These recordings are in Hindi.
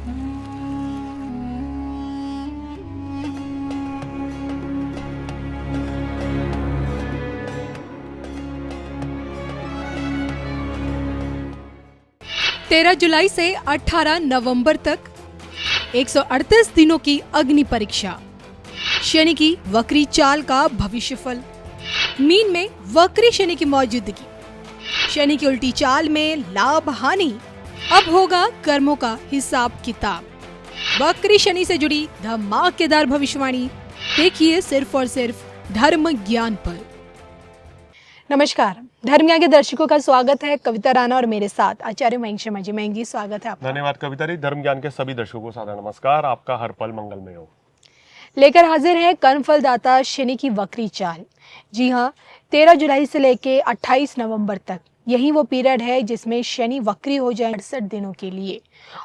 तेरह जुलाई से 18 नवंबर तक 138 दिनों की अग्नि परीक्षा। शनि की वक्री चाल का भविष्यफल। मीन में वक्री शनि की मौजूदगी। शनि की उल्टी चाल में लाभ हानि। अब होगा कर्मों का हिसाब किताब। वक्री शनि से जुड़ी धमाकेदार भविष्यवाणी देखिए सिर्फ और सिर्फ धर्म ज्ञान पर। नमस्कार, धर्म ज्ञान के दर्शकों का स्वागत है। कविता राणा और मेरे साथ आचार्य मयंक शर्मा जी। मयंक जी, स्वागत है आपका। धन्यवाद कविता जी। धर्म ज्ञान के सभी दर्शकों को सादर नमस्कार। आपका हर पल मंगलमय हो। लेकर हाजिर है कर्मफलदाता शनि की वक्री चाल। जी हाँ, 13 जुलाई से लेके 28 नवंबर तक यही वो पीरियड है जिसमें शनि वक्री हो जाए 68 दिनों के लिए।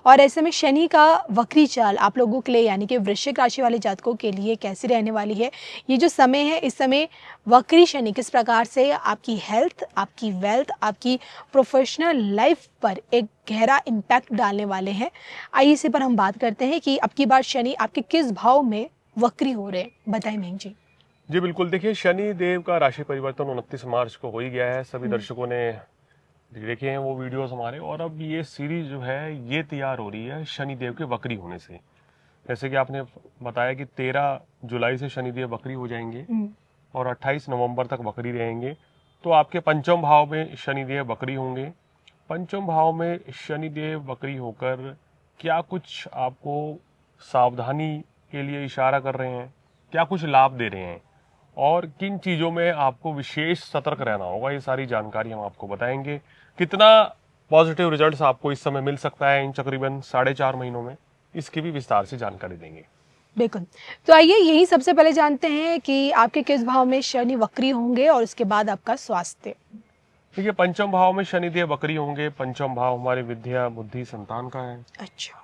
और ऐसे में शनि का वक्री चाल आप लोगों के लिए यानी कि वृश्चिक राशि वाले जातकों के लिए कैसी रहने वाली है। ये जो समय है, इस समय वक्री शनि किस प्रकार से आपकी हेल्थ, आपकी वेल्थ, आपकी प्रोफेशनल लाइफ पर एक गहरा इम्पैक्ट डालने वाले हैं। आइए इसी पर हम बात करते हैं कि अब की बार शनि आपके किस भाव में वक्री हो रहे हैं। बताइए मयंक जी। जी बिल्कुल, देखिए शनि देव का राशि परिवर्तन 29 मार्च को हो ही गया है। सभी दर्शकों ने देखे हैं वो वीडियोस हमारे, और अब ये सीरीज जो है ये तैयार हो रही है शनि देव के वक्री होने से। जैसे कि आपने बताया कि 13 जुलाई से शनि देव वक्री हो जाएंगे और 28 नवंबर तक वक्री रहेंगे। तो आपके पंचम भाव में शनि देव वक्री होंगे। पंचम भाव में शनि देव वक्री होकर क्या कुछ आपको सावधानी के लिए इशारा कर रहे हैं, क्या कुछ लाभ दे रहे हैं और किन चीज़ों में आपको विशेष सतर्क रहना होगा, ये सारी जानकारी हम आपको बताएंगे। कितना पॉजिटिव रिजल्ट्स आपको इस समय मिल सकता है इन तकरीबन 4.5 महीनों में, इसकी भी विस्तार से जानकारी देंगे। बिल्कुल। तो आइए यही सबसे पहले जानते हैं कि आपके किस भाव में शनि वक्री होंगे और उसके बाद आपका स्वास्थ्य। देखिए, पंचम भाव में शनि देव वक्री होंगे। पंचम भाव हमारी विद्या, बुद्धि, संतान का है। अच्छा।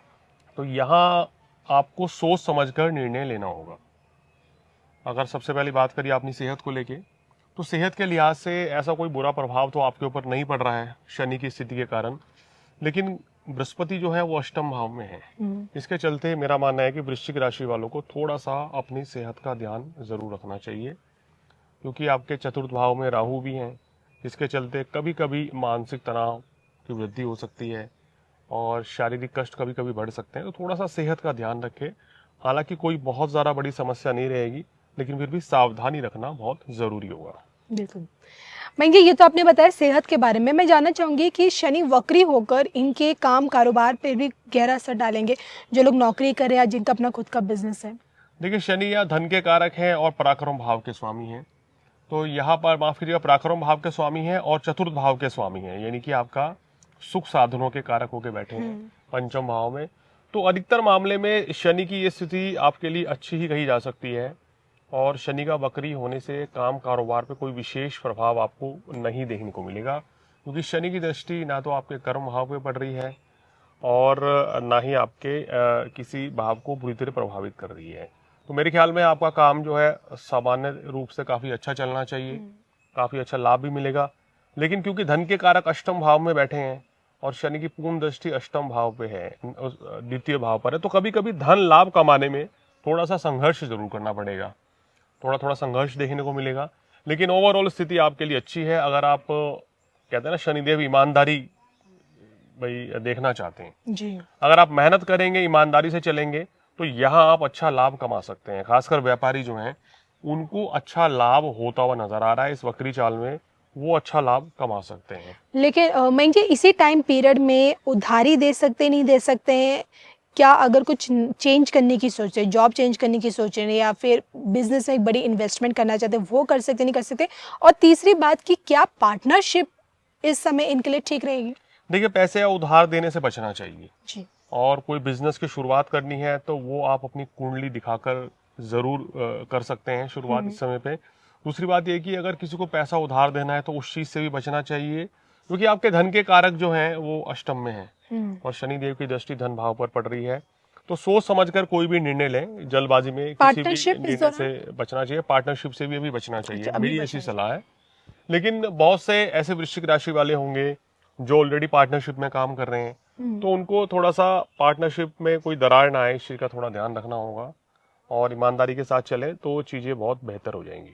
तो यहाँ आपको सोच समझकर निर्णय लेना होगा। अगर सबसे पहली बात करिए अपनी सेहत को लेके, तो सेहत के लिहाज से ऐसा कोई बुरा प्रभाव तो आपके ऊपर नहीं पड़ रहा है शनि की स्थिति के कारण, लेकिन बृहस्पति जो है वो अष्टम भाव में है। इसके चलते मेरा मानना है कि वृश्चिक राशि वालों को थोड़ा सा अपनी सेहत का ध्यान जरूर रखना चाहिए, क्योंकि आपके चतुर्थ भाव में राहु भी हैं। इसके चलते कभी कभी मानसिक तनाव की वृद्धि हो सकती है और शारीरिक कष्ट कभी कभी बढ़ सकते हैं। तो थोड़ा सा सेहत का ध्यान रखें। हालांकि कोई बहुत ज़्यादा बड़ी समस्या नहीं रहेगी, लेकिन फिर भी सावधानी रखना बहुत ज़रूरी होगा। बिल्कुल। मयंक, ये तो आपने बताया सेहत के बारे में। मैं जानना चाहूंगी कि शनि वक्री होकर इनके काम कारोबार पर भी गहरा असर डालेंगे, जो लोग नौकरी कर रहे हैं, जिनका अपना खुद का बिजनेस है। देखिए, शनि या धन के कारक हैं और पराक्रम भाव के स्वामी हैं। तो यहाँ पर माफ कीजिएगा, पराक्रम भाव के स्वामी हैं और चतुर्थ भाव के स्वामी हैं, यानी कि आपका सुख साधनों के कारक होके बैठे हैं पंचम भाव में। तो अधिकतर मामले में शनि की ये स्थिति आपके लिए अच्छी ही कही जा सकती है, और शनि का वक्री होने से काम कारोबार पे कोई विशेष प्रभाव आपको नहीं देखने को मिलेगा, क्योंकि शनि की दृष्टि ना तो आपके कर्म भाव पे पड़ रही है और ना ही आपके किसी भाव को बुरी तरह प्रभावित कर रही है। तो मेरे ख्याल में आपका काम जो है सामान्य रूप से काफ़ी अच्छा चलना चाहिए, काफ़ी अच्छा लाभ भी मिलेगा। लेकिन क्योंकि धन के कारक अष्टम भाव में बैठे हैं और शनि की पूर्ण दृष्टि अष्टम भाव पे है, द्वितीय भाव पर है, तो कभी कभी धन लाभ कमाने में थोड़ा सा संघर्ष जरूर करना पड़ेगा, थोड़ा थोड़ा संघर्ष देखने को मिलेगा। लेकिन ओवरऑल स्थिति आपके लिए अच्छी है, अगर आप कहते हैं ना शनिदेव ईमानदारी भाई देखना चाहते हैं जी। अगर आप मेहनत करेंगे, ईमानदारी से चलेंगे, तो यहाँ आप अच्छा लाभ कमा सकते हैं। खासकर व्यापारी जो हैं उनको अच्छा लाभ होता हुआ नजर आ रहा है इस वक्री चाल में, वो अच्छा लाभ कमा सकते हैं। लेकिन मयंक जी, इसी टाइम पीरियड में उधारी दे सकते नहीं दे सकते हैं क्या? अगर कुछ चेंज करने की सोच रहे, जॉब चेंज करने की सोच रहे हैं या फिर बिजनेस में एक बड़ी इन्वेस्टमेंट करना चाहते हैं, वो कर सकते नहीं कर सकते? और तीसरी बात कि क्या पार्टनरशिप इस समय इनके लिए ठीक रहेगी? देखिए, पैसे या उधार देने से बचना चाहिए जी। और कोई बिजनेस की शुरुआत करनी है तो वो आप अपनी कुंडली दिखाकर जरूर कर सकते हैं शुरुआत इस समय पे। दूसरी बात ये कि अगर किसी को पैसा उधार देना है तो उस चीज से भी बचना चाहिए, क्योंकि आपके धन के कारक जो हैं वो अष्टम में हैं और शनि देव की दृष्टि धन भाव पर पड़ रही है। तो सोच समझकर कोई भी निर्णय लें, जल्दबाजी में किसी भी निर्णय से बचना चाहिए। पार्टनरशिप से भी अभी बचना चाहिए, मेरी ऐसी सलाह है। लेकिन बहुत से ऐसे वृश्चिक राशि वाले होंगे जो ऑलरेडी पार्टनरशिप में काम कर रहे हैं, तो उनको थोड़ा सा पार्टनरशिप में कोई दरार ना आए, इस चीज का थोड़ा ध्यान रखना होगा और ईमानदारी के साथ चले तो चीजें बहुत बेहतर हो जाएंगी।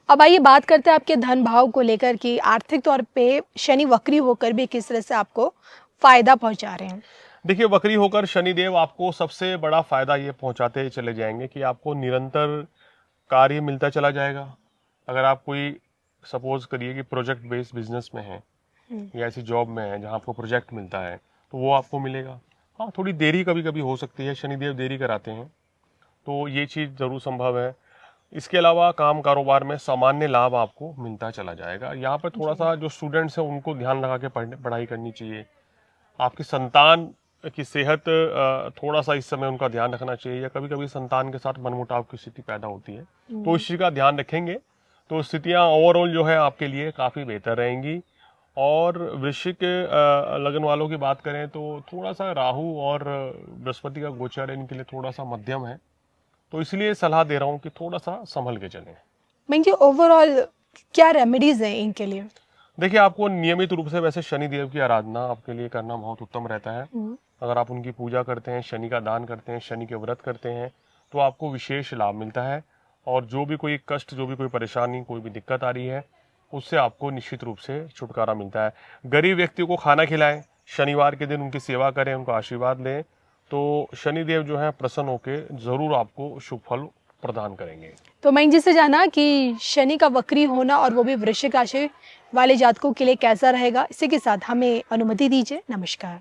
अब आइए बात करते हैं आपके धन भाव को लेकर कि आर्थिक तौर पे शनि वक्री होकर भी किस तरह से आपको फायदा पहुंचा रहे हैं। देखिए, वक्री होकर शनिदेव आपको सबसे बड़ा फायदा ये पहुंचाते चले जाएंगे कि आपको निरंतर कार्य मिलता चला जाएगा। अगर आप कोई सपोज करिए कि प्रोजेक्ट बेस्ड बिजनेस में है या ऐसी जॉब में है जहां आपको प्रोजेक्ट मिलता है तो वो आपको मिलेगा। हाँ, थोड़ी देरी कभी कभी हो सकती है, शनिदेव देरी कराते हैं, तो ये चीज़ ज़रूर संभव है। इसके अलावा काम कारोबार में सामान्य लाभ आपको मिलता चला जाएगा। यहाँ पर थोड़ा सा जो स्टूडेंट्स हैं उनको ध्यान लगा के पढ़ाई करनी चाहिए। आपकी संतान की सेहत थोड़ा सा इस समय उनका ध्यान रखना चाहिए, या कभी कभी संतान के साथ मनमुटाव की स्थिति पैदा होती है, तो इस चीज़ का ध्यान रखेंगे तो स्थितियाँ ओवरऑल जो है आपके लिए काफ़ी बेहतर रहेंगी। और वृश्चिक लगन वालों की बात करें तो थोड़ा सा राहु और बृहस्पति का गोचर इनके लिए थोड़ा सा मध्यम है, तो इसलिए सलाह दे रहा हूँ कि थोड़ा सा संभल के चलें। मैं जी ओवरऑल क्या रेमेडीज है इनके लिए? देखिए, आपको नियमित रूप से वैसे शनि देव की आराधना आपके लिए करना बहुत उत्तम रहता है। अगर आप उनकी पूजा करते हैं, शनि का दान करते हैं, शनि के व्रत करते हैं, तो आपको विशेष लाभ मिलता है। और जो भी कोई कष्ट, जो भी कोई परेशानी, कोई भी दिक्कत आ रही है, उससे आपको निश्चित रूप से छुटकारा मिलता है। गरीब व्यक्तियों को खाना खिलाएं, शनिवार के दिन उनकी सेवा करें, उनका आशीर्वाद लें, तो शनिदेव जो है प्रसन्न होकर जरूर आपको शुभ फल प्रदान करेंगे। तो मैं जिससे जाना कि शनि का वक्री होना और वो भी वृश्चिक राशि वाले जातकों के लिए कैसा रहेगा, इसी के साथ हमें अनुमति दीजिए। नमस्कार।